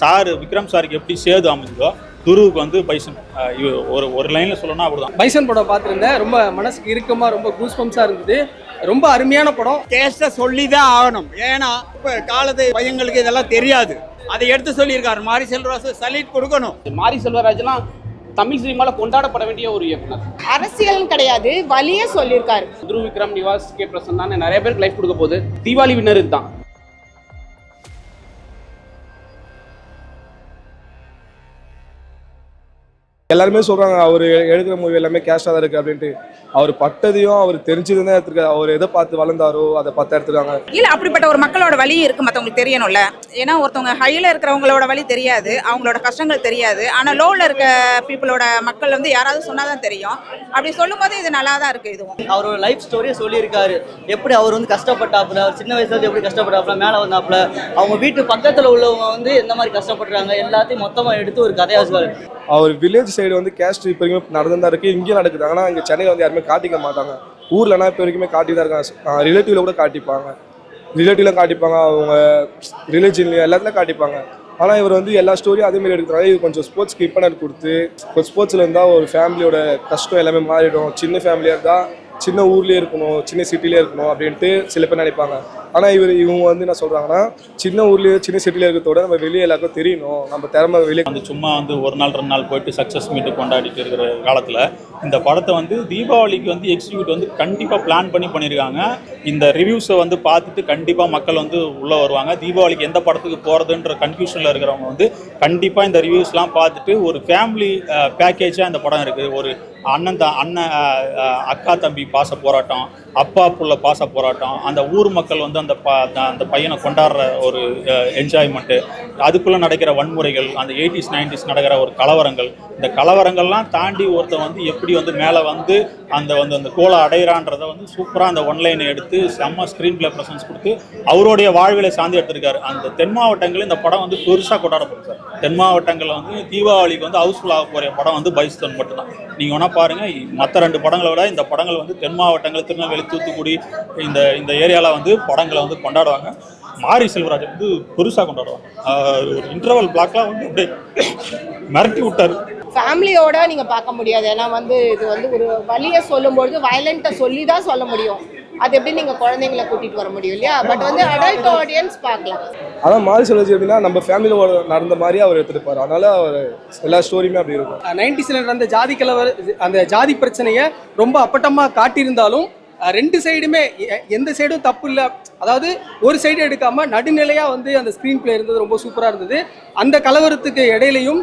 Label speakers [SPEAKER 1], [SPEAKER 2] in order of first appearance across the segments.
[SPEAKER 1] Sir Vikram சாருக்கு எப்படி சேது அமைஞ்சதோ துருவுக்கு வந்து பைசன் ஒரு லைனில் சொல்லணும்னா அப்படிதான்.
[SPEAKER 2] பைசன் படம் பார்த்துருந்தேன், ரொம்ப மனசுக்கு இறுக்கமாக ரொம்ப கூஸ்பம்ஸாக இருந்தது. ரொம்ப அருமையான படம்.
[SPEAKER 3] டேஸ்ட்டை சொல்லி தான் ஆகணும், ஏன்னா இப்போ காலத்து பையங்களுக்கு இதெல்லாம் தெரியாது. அதை எடுத்து சொல்லியிருக்காரு மாரி செல்வராஜ், சல்யூட் கொடுக்கணும்.
[SPEAKER 4] மாரி செல்வராஜ்லாம் தமிழ் சினிமால கொண்டாடப்பட வேண்டிய ஒரு இயக்குனர்.
[SPEAKER 5] அரசியல் கிடையாது, வலியே சொல்லியிருக்காரு.
[SPEAKER 4] துருவ் விக்ரம், நிவாஸ் கே பிரசன்னா நிறைய பேருக்கு லைஃப் கொடுக்க போகுது. தீபாவளி வின்னர் இதுதான்.
[SPEAKER 6] எல்லாருமே சொல்றாங்க அவர் எடுக்கிற மூவி எல்லாமே கேஷாக தான் இருக்கு அப்படின்ட்டு. அவர் பட்டதையும் அவர் தெரிஞ்சதும் தான் எடுத்துருக்காரு. அவர் எதை பார்த்து வளர்ந்தாரோ அதை பார்த்து எடுத்துருக்காங்க.
[SPEAKER 7] இல்லை, அப்படிப்பட்ட ஒரு மக்களோட வழி இருக்கு, மற்றவங்களுக்கு தெரியணும்ல. ஏன்னா ஒருத்தவங்க ஹையில் இருக்கிறவங்களோட வழி தெரியாது, அவங்களோட கஷ்டங்கள் தெரியாது. ஆனால் லோவில் இருக்க பீப்புளோட மக்கள் வந்து யாராவது சொன்னாதான் தெரியும். அப்படி சொல்லும் போது இது நல்லா தான் இருக்கு. இதுவும்
[SPEAKER 8] அவரோட லைஃப் ஸ்டோரியை சொல்லியிருக்காரு. எப்படி அவர் வந்து கஷ்டப்பட்டாப்புல, அவர் சின்ன வயசுல எப்படி கஷ்டப்பட்டாப்புல, மேலே வந்தாப்புல, அவங்க வீட்டு பக்கத்தில் உள்ளவங்க வந்து எந்த மாதிரி கஷ்டப்படுறாங்க எல்லாத்தையும் மொத்தமாக எடுத்து ஒரு கதையாக சொல்றாரு.
[SPEAKER 6] அவர் வில்லேஜ் சைடு வந்து கேஸ்ட் இப்போ வரைக்கும் நடந்துதான் இருக்கு, இங்கேயும் நடக்குது. ஆனால் இங்கே சென்னையில் வந்து யாருமே காட்டிக்க மாட்டாங்க. ஊர்லனா இப்போ வரைக்குமே காட்டி தான் இருக்காங்க. ரிலேட்டிவ்ல கூட காட்டிப்பாங்க, ரிலேட்டிவ்லாம் காட்டிப்பாங்க, அவங்க ரிலேஜன்லையும் எல்லாத்துலையும் காட்டிப்பாங்க. ஆனால் இவர் வந்து எல்லா ஸ்டோரியும் அதேமாதிரி எடுக்கிறாங்க. இது கொஞ்சம் ஸ்போர்ட்ஸ்க்கு இம்பார்ட்டன்ட் கொடுத்து, ஒரு ஸ்போர்ட்ஸில் இருந்தால் ஒரு ஃபேமிலியோட கஷ்டம் எல்லாமே மாறிடும். சின்ன ஃபேமிலியாக இருந்தால் சின்ன ஊர்லேயே இருக்கணும், சின்ன சிட்டிலே இருக்கணும் அப்படின்ட்டு சில பேர் நினைப்பாங்க. ஆனால் இவங்க வந்து என்ன சொல்கிறாங்கன்னா, சின்ன ஊர்லேயே சின்ன சிட்டிலே இருக்கிறதோட நம்ம வெளியே எல்லாருக்கும் தெரியணும், நம்ம திறமை வெளியே
[SPEAKER 1] வந்து சும்மா வந்து ஒரு நாள் 2 நாள் போயிட்டு சக்ஸஸ் மீட்டு கொண்டாடிட்டு இருக்கிற காலத்தில் இந்த படத்தை வந்து தீபாவளிக்கு வந்து எக்ஸிக்யூட் வந்து கண்டிப்பாக பிளான் பண்ணியிருக்காங்க. இந்த ரிவ்யூஸை வந்து பார்த்துட்டு கண்டிப்பாக மக்கள் வந்து உள்ளே வருவாங்க. தீபாவளிக்கு எந்த படத்துக்கு போகிறதுன்ற கன்ஃபியூஷனில் இருக்கிறவங்க வந்து கண்டிப்பாக இந்த ரிவ்யூஸ்லாம் பார்த்துட்டு ஒரு ஃபேமிலி பேக்கேஜாக இந்த படம் இருக்குது. ஒரு அண்ணன் அக்கா தம்பி பாச போராட்டம், அப்பா புள்ள பாச போராட்டம், அந்த ஊர் மக்கள் வந்து அந்த பையனை கொண்டாடுற ஒரு என்ஜாய்மெண்ட்டு, அதுக்குள்ளே நடக்கிற வன்முறைகள், அந்த 80s 90s நடக்கிற ஒரு கலவரங்கள், இந்த கலவரங்கள்லாம் தாண்டி ஒருத்தன் வந்து எப்படி வந்து மேலே வந்து அந்த கோலை அடையிறான்றதை வந்து சூப்பராக அந்த ஒன்லைனை எடுத்து செம்ம ஸ்க்ரீன் பிளே ப்ரெசன்ஸ் கொடுத்து அவருடைய வாழ்விலை சார்ந்து எடுத்திருக்காரு. அந்த தென் மாவட்டங்களில் இந்த படம் வந்து பெருசாக கொண்டாடப்படுது சார். தென் மாவட்டங்களில் வந்து தீபாவளிக்கு வந்து ஹவுஸ்ஃபுல் ஆக போகிற படம் வந்து பைஸ்தன் மட்டும்தான். நீங்கள் வேணால் பாருங்கள், மற்ற 2 படங்களை விட இந்த படங்கள் வந்து தென் மாவட்டங்கள், திருநெல்வேலி, தூத்துக்குடி இந்த ஏரியாவில் வந்து படங்களை வந்து கொண்டாடுவாங்க. மாரி செல்வராஜ் வந்து பெருசாக கொண்டாடுவாங்க. ஒரு இன்டர்வல் பிளாக்லாம் வந்து அப்படியே மிரட்டி விட்டார்.
[SPEAKER 5] ஃபேமிலியோட நீங்கள் பார்க்க முடியாது, ஏன்னா வந்து இது வந்து ஒரு வலியை சொல்லும்பொழுது வயலண்ட்டை சொல்லி தான் சொல்ல முடியும். அது எப்படி நீங்கள் குழந்தைங்களை கூட்டிகிட்டு வர முடியும் இல்லையா? பட் வந்து அடல்ட் ஆடியன்ஸ் பார்க்கலாம்.
[SPEAKER 6] அதான் மாரி செல்வராஜ் எப்படின்னா நம்ம ஃபேமிலியில் நடந்த மாதிரி அவர் எடுத்துருப்பார். அதனால அவர் எல்லா ஸ்டோரியுமே அப்படி இருக்கும்.
[SPEAKER 2] 90s நடந்த ஜாதி கலவர, அந்த ஜாதி பிரச்சனையை ரொம்ப அப்பட்டமாக காட்டியிருந்தாலும் 2 சைடுமே எந்த சைடும் தப்பு இல்லை. அதாவது ஒரு சைடு எடுக்காமல் நடுநிலையாக வந்து அந்த ஸ்க்ரீன் பிளே இருந்தது, ரொம்ப சூப்பராக இருந்தது. அந்த கலவரத்துக்கு இடையிலையும்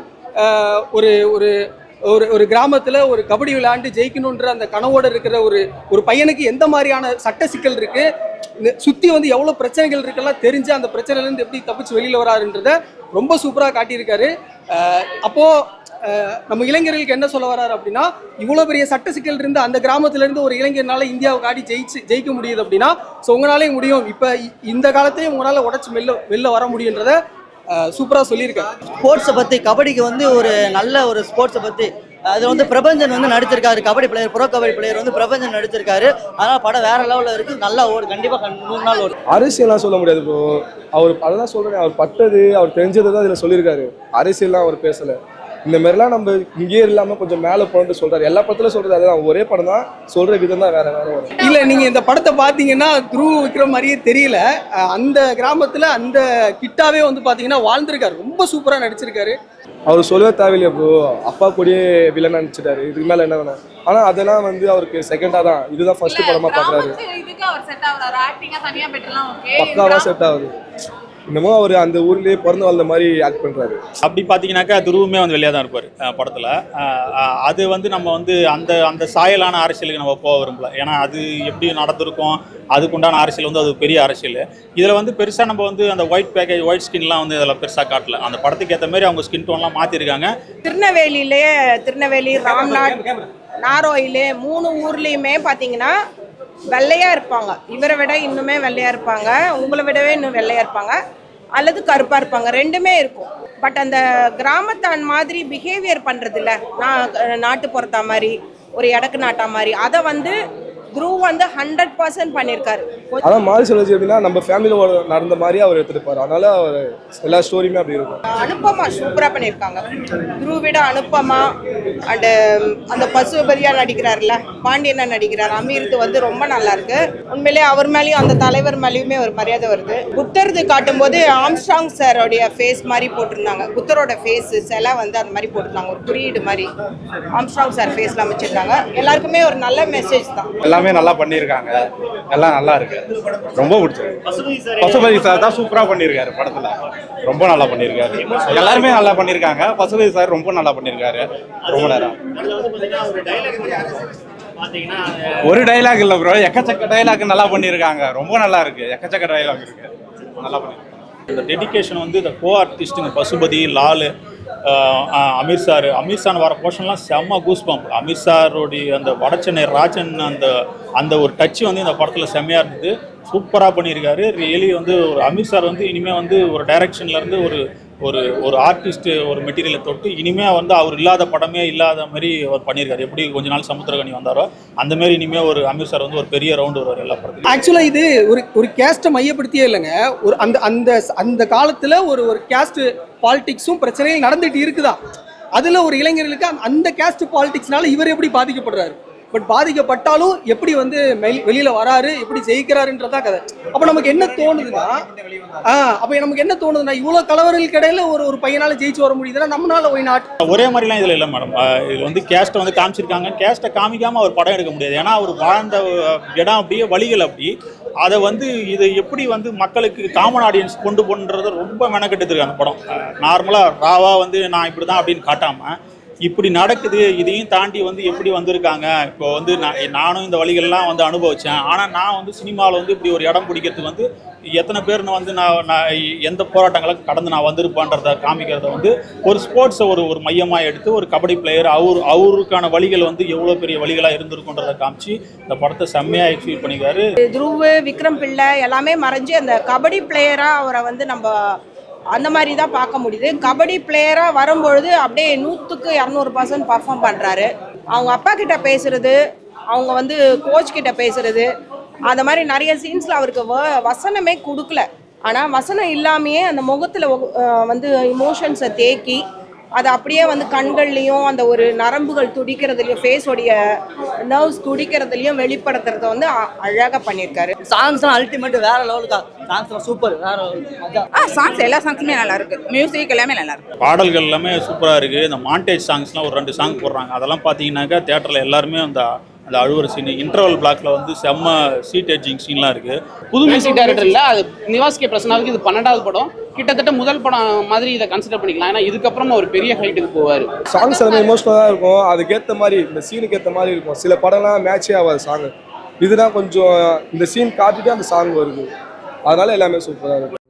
[SPEAKER 2] ஒரு ஒரு ஒரு கிராமத்தில் ஒரு கபடி விளையாண்டு ஜெயிக்கணுன்ற அந்த கனவோடு இருக்கிற ஒரு பையனுக்கு எந்த மாதிரியான சட்ட சிக்கல் இருக்குது, சுற்றி வந்து எவ்வளோ பிரச்சனைகள் இருக்குல்லாம் தெரிஞ்சு அந்த பிரச்சனைலேருந்து எப்படி தப்பிச்சு வெளியில் வராருன்றத ரொம்ப சூப்பராக காட்டியிருக்காரு. அப்போது நம்ம இளைஞர்களுக்கு என்ன சொல்ல வர்றாரு அப்படின்னா, இவ்வளோ பெரிய சட்ட சிக்கல் இருந்து அந்த கிராமத்திலேருந்து ஒரு இளைஞர்னால இந்தியாவுக்கு ஆடி ஜெயிக்க முடியுது அப்படின்னா, ஸோ உங்களாலே முடியும், இப்போ இந்த காலத்தையும் உங்களால் உடச்சி வெளில வர முடியுன்றத சூப்பராக சொல்லியிருக்காரு.
[SPEAKER 8] ஸ்போர்ட்ஸை பற்றி, கபடிக்கு வந்து ஒரு நல்ல ஒரு ஸ்போர்ட்ஸை பற்றி அதில் வந்து பிரபஞ்சன் வந்து நடிச்சிருக்காரு. Kabaddi player, bro kabaddi player வந்து பிரபஞ்சன் நடிச்சிருக்காரு. அதனால் படம் வேற லெவலில் இருக்குது, நல்லா ஓடு, கண்டிப்பாக 100 நாள் ஓடு.
[SPEAKER 6] அரசியல்லாம் சொல்ல முடியாது ப்ரோ. அவர் அதெல்லாம் சொல்கிறேன், அவர் பட்டது அவர் தெரிஞ்சது தான் இதில் சொல்லியிருக்காரு. அரசியல்லாம் அவர் பேசலை. இந்த மாதிரிலாம் நம்ம இங்கேயே இல்லாமல் கொஞ்சம் மேலே போகணுன்னு சொல்கிறார். எல்லா படத்துலையும் சொல்கிறது அதுதான், ஒரே படம் தான், சொல்கிற விதம் தான் வேறு வரும்.
[SPEAKER 2] இல்லை, நீங்கள் இந்த படத்தை பார்த்தீங்கன்னா துருவ் விக்ரம் மாதிரியே தெரியல. அந்த கிராமத்தில் அந்த கிட்டாவே வந்து பார்த்தீங்கன்னா வாழ்ந்திருக்காரு, ரொம்ப சூப்பராக நடிச்சிருக்காரு.
[SPEAKER 6] அவர் சொல்லவே தேவையில்லையா ப்ரோ, அப்பா கூடயே வில்லன் நினச்சிட்டாரு, இதுக்கு மேலே என்ன வேணும். ஆனால் அதெல்லாம் வந்து அவருக்கு செகண்டாக தான், இதுதான் ஃபர்ஸ்ட் படமாக பார்க்குறாரு. பக்காவாக செட் ஆகுது. இன்னமும் அவர் அந்த ஊர்லேயே பிறந்து வாழ்ந்த மாதிரி ஆக்ட் பண்ணுறாரு.
[SPEAKER 1] அப்படி பார்த்தீங்கன்னாக்கா துருவுமே வந்து வெளியாக தான் இருப்பார் படத்தில். அது வந்து நம்ம வந்து அந்த சாயலான அரசியலுக்கு நம்ம போக விரும்பல. ஏன்னா அது எப்படி நடந்திருக்கும், அதுக்குண்டான அரசியல் வந்து அது பெரிய அரசியல். இதில் வந்து பெருசாக நம்ம வந்து அந்த ஒயிட் பேக்கேஜ், ஒயிட் ஸ்கின்லாம் வந்து இதில் பெருசாக காட்டல. அந்த படத்துக்கு ஏற்ற மாதிரி அவங்க ஸ்கின் டோன்லாம் மாற்றிருக்காங்க.
[SPEAKER 7] திருநெல்வேலி, ராம்நாத், நாரோயிலே 3 ஊர்லேயுமே பார்த்தீங்கன்னா வெள்ளையாக இருப்பாங்க. இவரை விட இன்னுமே வெள்ளையாக இருப்பாங்க, உங்களை விடவே இன்னும் வெள்ளையாக இருப்பாங்க, அல்லது கருப்பாக இருப்பாங்க, 2மே இருக்கும். பட் அந்த கிராமத்தான் மாதிரி பிஹேவியர் பண்ணுறது இல்லை, நாட்டு புறத்தா மாதிரி, ஒரு இடக்கு நாட்டா மாதிரி, அதை வந்து துருவ் வந்து 100% பண்ணியிருக்காரு.
[SPEAKER 6] அதான் மாரி செல்வராஜ் எப்படின்னா நம்ம ஃபேமிலியில் நடந்த மாதிரி அவர் எடுத்துருப்பார். அதனால அவர் எல்லா ஸ்டோரியுமே அப்படி இருக்கும்.
[SPEAKER 7] அனுப்பமா சூப்பராக பண்ணியிருக்காங்க. துருவிட அனுப்பமா அண்டு அந்த பசுபதியா நடிக்கிறார்ல, பாண்டியனா நடிக்கிறார் அமீருக்கு வந்து ரொம்ப நல்லா இருக்கு. உண்மையிலே அவர் மேலேயும் அந்த தலைவர் மேலேயுமே ஒரு மரியாதை வருது. புத்தர்து காட்டும்போது ஆம்ஸ்ட்ராங் சாரோடைய ஃபேஸ் மாதிரி போட்டிருந்தாங்க. புத்தரோட ஃபேஸ் சிலை வந்து அந்த மாதிரி போட்டிருந்தாங்க, ஒரு குறியீடு மாதிரி ஆம்ஸ்ட்ராங் சார் ஃபேஸ்ல அமைச்சிருக்காங்க. எல்லாருக்குமே ஒரு நல்ல மெசேஜ் தான்.
[SPEAKER 9] எல்லாமே நல்லா பண்ணியிருக்காங்க, எல்லாம் நல்லா இருக்கு, ரொம்ப பிடிச்சிருக்கு. பசுபதி சார் தான் சூப்பராக பண்ணியிருக்காரு படத்தில், ரொம்ப நல்லா பண்ணியிருக்காரு. எல்லாருமே நல்லா பண்ணியிருக்காங்க, பசுபதி சார் ரொம்ப நல்லா பண்ணியிருக்காரு. ரொம்ப நேரம் ஒரு டைலாக் இல்லை ப்ரோ, எக்கச்சக்க டைலாக் நல்லா பண்ணியிருக்காங்க, ரொம்ப நல்லா இருக்கு, எக்கச்சக்க டைலாக் இருக்கு, நல்லா பண்ணியிருக்காங்க.
[SPEAKER 1] இந்த டெடிகேஷன் வந்து இந்த கோ ஆர்டிஸ்ட்டுங்க பசுபதி, லாலு, அமீர் சார் வர போர்ஷன்லாம் செம்ம கூஸ்பம்ப். அமீர் சாரோடைய அந்த வடச்சென்னை ராஜன் அந்த ஒரு டச்சு வந்து இந்த படத்தில் செம்மையாக இருந்தது. சூப்பராக பண்ணியிருக்காரு. ரியலி வந்து ஒரு அமீர் சார் வந்து இனிமேல் வந்து ஒரு டைரக்ஷன்லேருந்து ஒரு ஆர்டிஸ்ட் ஒரு மெட்டீரியலை தொட்டு இனிமேல் வந்து அவர் இல்லாத படமே இல்லாத மாதிரி அவர் பண்ணியிருக்காரு. எப்படி கொஞ்ச நாள் சமுத்திரகனி வந்தாரோ அந்த மாதிரி இனிமேல் ஒரு அமீர் சார் வந்து ஒரு பெரிய ரவுண்டு வருவார் எல்லா படத்தையும்.
[SPEAKER 2] ஆக்சுவலாக இது ஒரு கேஸ்ட்டை மையப்படுத்தியே இல்லைங்க. ஒரு அந்த காலத்தில் ஒரு கேஸ்ட் பாலிடிக்ஸும் பிரச்சனையும் நடந்துட்டு இருக்குதா. அதில் ஒரு இளைஞர்களுக்கு அந்த கேஸ்ட் பாலிடிக்ஸ்னால இவர் எப்படி பாதிக்கப்படுறாரு, பட் பாதிக்கப்பட்டாலும் எப்படி வந்து வெளியில வராரு, எப்படி ஜெயிக்கிறாருன்றதா கதை. அப்போ நமக்கு என்ன தோணுதுன்னா இவ்வளோ கலவரங்களுக்கு இடையில ஒரு பையனால ஜெயிச்சு வர முடியுதுன்னா நம்மளால ஒய் நாட்.
[SPEAKER 1] ஒரே மாதிரிலாம் இதில் இல்லை மேடம். இது வந்து கேஸ்ட்டை வந்து காமிச்சிருக்காங்க. கேஸ்ட்டை காமிக்காமல் அவர் படம் எடுக்க முடியாது. ஏன்னா அவர் வாழ்ந்த இடம் அப்படியே வழிகள் அப்படி. அதை வந்து இதை எப்படி வந்து மக்களுக்கு காமன் ஆடியன்ஸ் கொண்டு போன்றதை ரொம்ப மெனக்கெட்டு இருக்காங்க படம். நார்மலாக ராவா வந்து நான் இப்படி தான் அப்படின்னு காட்டாமல் இப்படி நடக்குது, இதையும் தாண்டி வந்து எப்படி வந்திருக்காங்க. இப்போ வந்து நானும் இந்த வழிகள்லாம் வந்து அனுபவித்தேன். ஆனால் நான் வந்து சினிமாவில் வந்து இப்படி ஒரு இடம் பிடிக்கிறதுக்கு வந்து எத்தனை பேர்னு வந்து நான் எந்த போராட்டங்களை கடந்து நான் வந்திருப்பான்றதை காமிக்கிறத வந்து ஒரு ஸ்போர்ட்ஸை ஒரு மையமாக எடுத்து ஒரு கபடி பிளேயர் அவருக்கான வழிகள் வந்து எவ்வளோ பெரிய வழிகளாக இருந்திருக்குன்றதை காமிச்சு இந்த படத்தை செம்மையாக எக்ஸிக்யூட் பண்ணிக்காரு.
[SPEAKER 7] துருவ், விக்ரம் பிள்ளை எல்லாமே மறைஞ்சு அந்த கபடி பிளேயராக அவரை வந்து நம்ம அந்த மாதிரி தான் பார்க்க முடியுது. கபடி பிளேயராக வரும்பொழுது அப்படியே 100க்கு 200% பர்ஃபார்ம் பண்ணுறாரு. அவங்க அப்பா கிட்ட பேசுறது, அவங்க வந்து கோச் கிட்ட பேசுறது, அந்த மாதிரி நிறைய சீன்ஸில் அவருக்கு வசனமே கொடுக்கல. ஆனால் வசனம் இல்லாமையே அந்த முகத்தில் வந்து இமோஷன்ஸை தேக்கி அது அப்படியே வந்து கண்கள்லையும் அந்த ஒரு நரம்புகள் துடிக்கிறதுலையும் ஃபேஸோடைய நர்வ்ஸ் துடிக்கிறதுலையும் வெளிப்படுத்துறத வந்து அழகாக பண்ணியிருக்காரு.
[SPEAKER 8] சாங்ஸ்லாம் அல்டிமேட், வேற லெவலுக்கா. சாங்ஸ்லாம் சூப்பர், வேற லெவல்.
[SPEAKER 7] சாங்ஸ் எல்லா சாங்ஸுமே நல்லா இருக்கு, மியூசிக் எல்லாமே நல்லா இருக்கு,
[SPEAKER 1] பாடல்கள் எல்லாமே சூப்பராக இருக்குது. இந்த மாண்டேஜ் சாங்ஸ்லாம் ஒரு 2 சாங் போடுறாங்க. அதெல்லாம் பார்த்தீங்கன்னாக்கா தேட்டரில் எல்லாருமே அந்த அழுவுற சீன், இன்டர்வல் பிளாக்ல வந்து செம்ம சீட் எட்ஜிங் சீன்லாம் இருக்குது.
[SPEAKER 4] புது மியூசிக் டைரக்டர் இல்லை, அது நிவாஸ் கே பிரசன்னாவுக்கு இது 12வது படம். கிட்டத்தட்ட முதல் படம் மாதிரி இதை கன்சிடர் பண்ணிக்கலாம். ஏன்னா இதுக்கப்புறமா ஒரு பெரிய ஹைட்டுக்கு போவார்.
[SPEAKER 6] சாங்ஸ் எல்லாமே எமோஷனலாக இருக்கும், அதுக்கேற்ற மாதிரி இந்த சீனுக்கு ஏற்ற மாதிரி இருக்கும். சில படம்லாம் மேட்சே ஆகாது சாங், இதுதான் கொஞ்சம் இந்த சீன் காட்டிட்டு அந்த சாங் வருது, அதனால எல்லாமே சூப்பராக இருக்கும்.